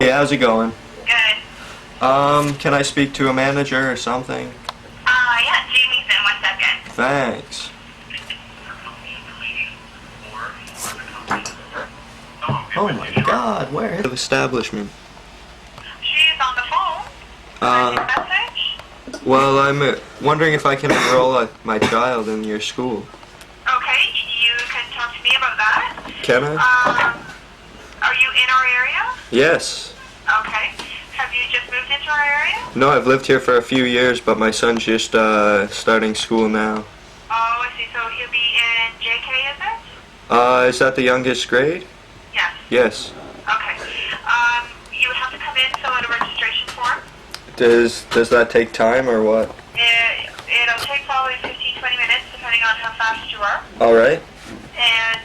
Hey, how's it going? Good. Can I speak to a manager or something? Yeah, Jamie's in 1 second. Thanks. Oh my god, where is the establishment? She's on the phone. Can I take a message? Well, I'm wondering if I can enroll my child in your school. Okay, you can talk to me about that. Can I? Are you in our area? Yes. Okay. Have you just moved into our area? No, I've lived here for a few years, but my son's just starting school now. Oh, I see. So he'll be in JK, is it? Is that the youngest grade? Yes. Yes. Okay. You would have to come in, fill out a registration form. Does that take time or what? It'll take probably 15-20 minutes, depending on how fast you are. All right. And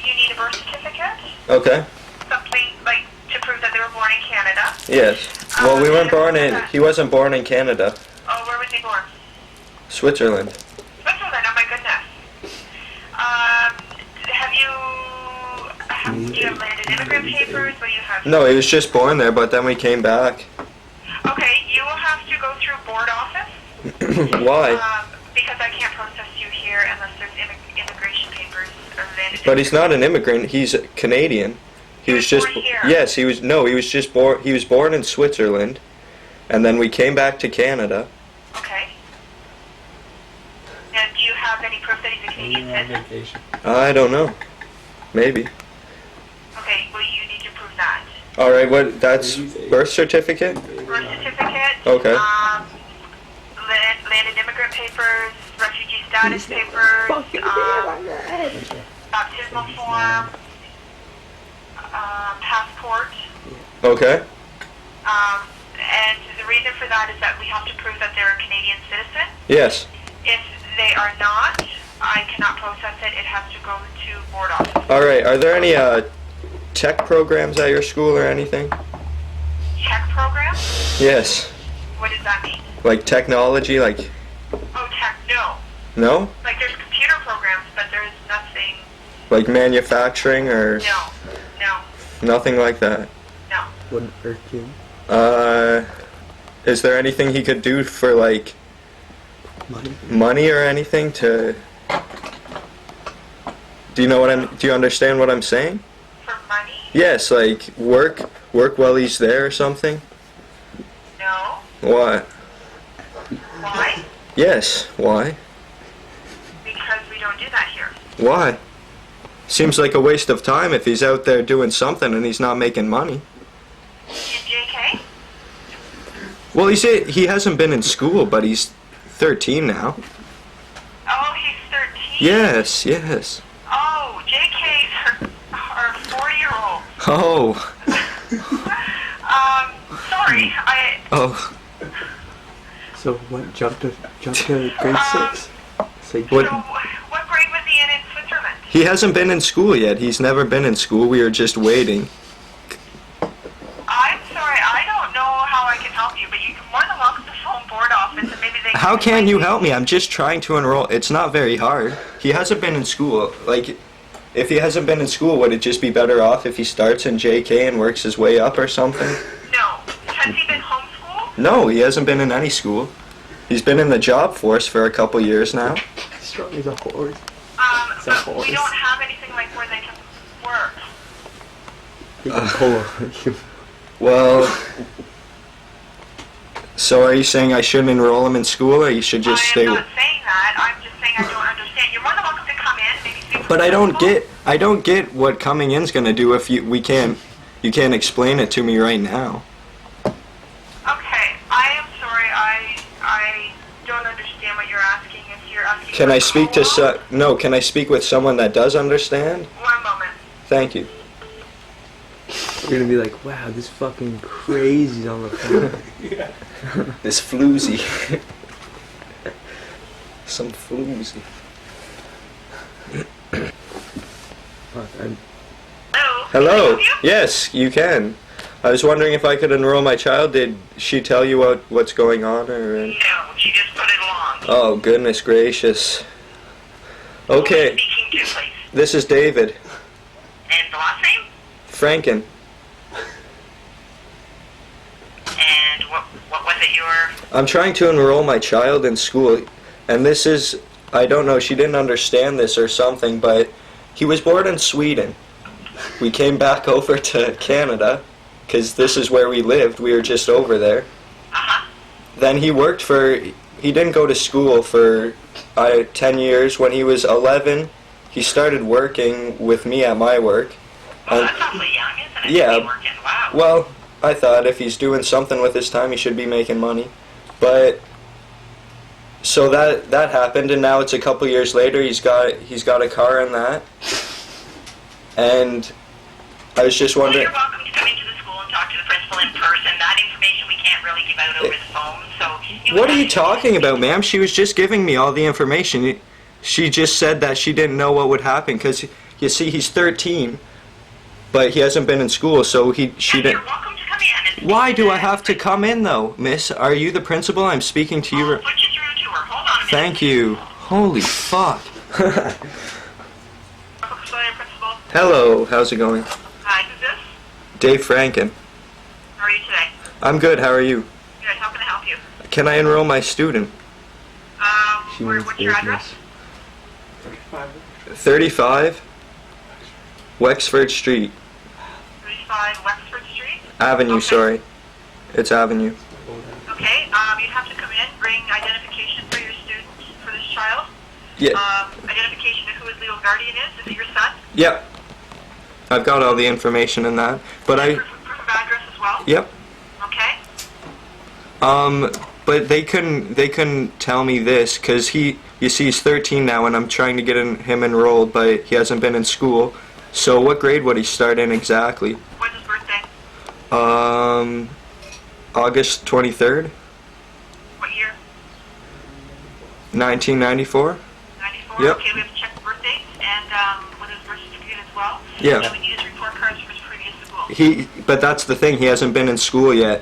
you need a birth certificate. Okay. Something like to prove that they were born in Canada. Yes. Well, we weren't born in. He wasn't born in Canada. Oh, where was he born? Switzerland. Switzerland. Oh my goodness. Do you have landed immigrant papers? What do you have? No, he was just born there, but then we came back. Okay, you will have to go through board office. Why? Because I can't process you here unless there's immigration papers or landed. But he's not an immigrant. He's Canadian. He was just born here. Yes, he was. No, he was just born. He was born in Switzerland, and then we came back to Canada. Okay. And do you have any proof that he's a Canadian citizen? I don't know. Maybe. Okay, well you need to prove that. All right. What? That's birth certificate. Birth certificate. Okay. Landed immigrant papers, refugee status papers, baptismal form, passport. Okay. And the reason for that is that we have to prove that they're a Canadian citizen. Yes. If they are not, I cannot process it. It has to go to board office. All right. Are there any tech programs at your school or anything? Tech program? Yes. What does that mean? Like technology, like. Oh, tech? No. No? Like there's computer programs, but there's nothing. Like manufacturing or. No. No. Nothing like that. No. Wouldn't hurt you. Is there anything he could do for like money or anything to? Do you understand what I'm saying? For money? Yes, like work while he's there or something. No. Why? Why? Yes, why? Because we don't do that here. Why? Seems like a waste of time if he's out there doing something and he's not making money. In JK? Well, he hasn't been in school, but he's 13 now. Oh, he's 13? Yes, yes. Oh, JK's are 4-year-olds. Oh. Sorry, Oh. So what? Jump to grade 6? So What? So, what grade was he in Switzerland? He hasn't been in school yet. He's never been in school. We are just waiting. I'm sorry, I don't know how I can help you, but you can more than welcome to phone board office and maybe they can... How can you help me? I'm just trying to enroll. It's not very hard. He hasn't been in school. Like, if he hasn't been in school, would it just be better off if he starts in JK and works his way up or something? No. Has he been homeschooled? No, he hasn't been in any school. He's been in the job force for a couple years now. strong as a horse. But we don't have anything like where they can work. He can pull on you. Well, so are you saying I shouldn't enroll him in school, or you should just stay? I'm not saying that. I'm just saying I don't understand. You're more than welcome to come in, maybe speak with But the I don't get what coming in's gonna do if you can't explain it to me right now. Okay, I am sorry. I don't understand what you're asking. If you're asking, Can for I speak to co-op? No? Can I speak with someone that does understand? 1 moment. Thank you. You're gonna be like, wow, this fucking crazy's on the phone. This floozy. Some floozy. Fuck, I'm... Hello? Hello. Can I help you? Yes, you can. I was wondering if I could enroll my child. Did she tell you what's going on, or? No, she just put it along. Oh, goodness gracious. Who am I Okay, speaking to, please? this is David. And the last name? Franken. you're... I'm trying to enroll my child in school, and this is, I don't know, she didn't understand this or something, but he was born in Sweden. We came back over to Canada, because this is where we lived. We were just over there. Uh-huh. Then he worked he didn't go to school for 10 years. When he was 11, he started working with me at my work. Oh, that's awfully young, isn't it? Yeah. To be working. Wow. Well, I thought if he's doing something with his time, he should be making money. But so that happened, and now it's a couple years later. He's got a car and that. And I was just Well, wondering. you're welcome to come into the school and talk to the principal in person. That information we can't really give out over the phone, so... What are you talking about, ma'am? She was just giving me all the information. She just said that she didn't know what would happen, because, you see, he's 13, but he hasn't been in school, so she Yes, didn't... you're welcome to come in. And speak Why to do the I have to come in, though, miss? Are you the principal? I'm speaking to you. I'll put you through to her. Hold on a minute. Thank you. Holy fuck. Sorry, principal. Hello, how's it going? Hi, who's this? Dave Franken. How are you today? I'm good, how are you? Good. How can I help you? Can I enroll my student? She Where, wants what's your address? business. 35 Wexford Street. 35 Wexford Street? Avenue, Okay. sorry. It's Avenue. Okay, you'd have to come in, bring identification for your student, for this child. Yeah. Identification of who his legal guardian is. Is it your son? Yep. I've got all the information in that. But Proof of address as well? Yep. Okay. But they couldn't tell me this, because you see, he's 13 now, and I'm trying to get him enrolled, but he hasn't been in school. So what grade would he start in exactly? When's his birthday? August 23rd, What year? 1994? 94? Yep. Okay, we have to check the birth date and with his birth certificate as well. Yeah. And we need his report cards from his previous school. But that's the thing, he hasn't been in school yet.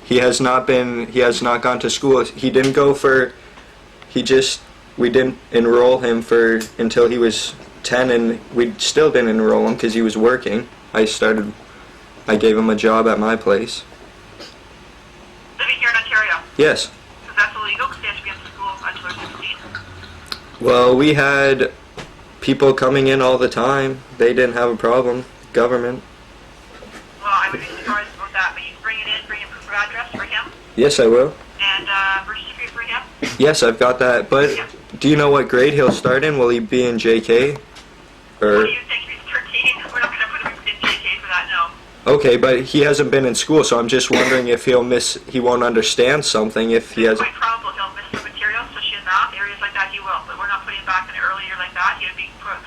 He has not gone to school. He didn't go we didn't enroll him until he was 10, and we still didn't enroll him because he was working. I gave him a job at my place. Living here in Ontario. Yes. So that's illegal because they have to be in school until they're 16. Well, we had people coming in all the time. They didn't have a problem. Government. Well, I would be surprised about that, but you can bring it in, bring in proof of address for him, Yes, I will. and birth certificate for him. Yes, I've got that. But do you know what grade he'll start in? Will he be in JK? What Or do you think? He's 13? We're not going to put him in JK for that, no. okay, but he hasn't been in school, so I'm just wondering if he won't understand something if he It's has. quite probable he'll miss some material, especially in math, areas like that he will. But we're not putting him back in an early year like that. He'll be put,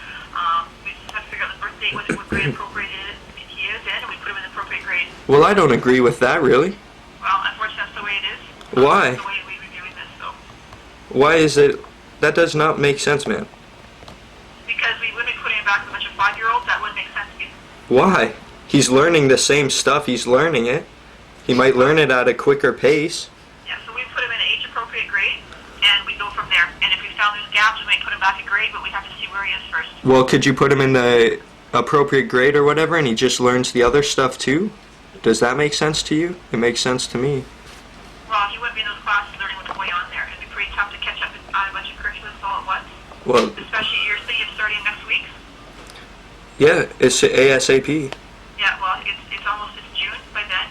we just have to figure out the birth date, what grade appropriate he is in, and we put him in the appropriate grade. Well, I don't agree with that, really. Well, unfortunately, that's the way it is. Why? That's the way we've been doing this, so. Why is it? That does not make sense, man. Because we wouldn't be putting him back with a bunch of 5-year-olds, that wouldn't make sense to me. Why? He's learning the same stuff. He's learning it. He might learn it at a quicker pace. Yeah, so we put him in an age-appropriate grade, and we go from there. And if we found there's gaps, we might put him back a grade, but we have to see where he is first. Well, could you put him in the appropriate grade or whatever, and he just learns the other stuff too? Does that make sense to you? It makes sense to me. Well, he wouldn't be in those classes learning what's going on there. It'd be pretty tough to catch up on a bunch of curriculums all at once. Well, Especially you're thinking of starting next week. yeah, it's ASAP. Yeah, well, it's June by then,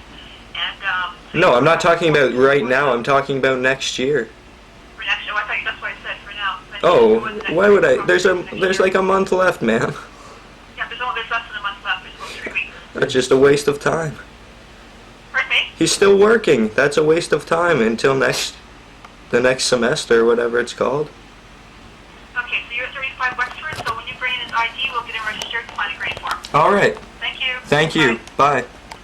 and No, I'm not talking about right now. I'm talking about next year. for next. Oh, I thought that's what I said for now. Next year, it Oh, wasn't next why year, would I? it's There's probably next year. like a month left, man. Yeah, there's less than a month left. There's about 3 weeks. That's just a waste of time. Pardon me? He's still working. That's a waste of time until the next semester, whatever it's called. Okay, so you're at 35 Wexford. So when you bring in his ID, we'll get him registered and find a grade for him. All right. Thank you. Thank you. Bye. Bye.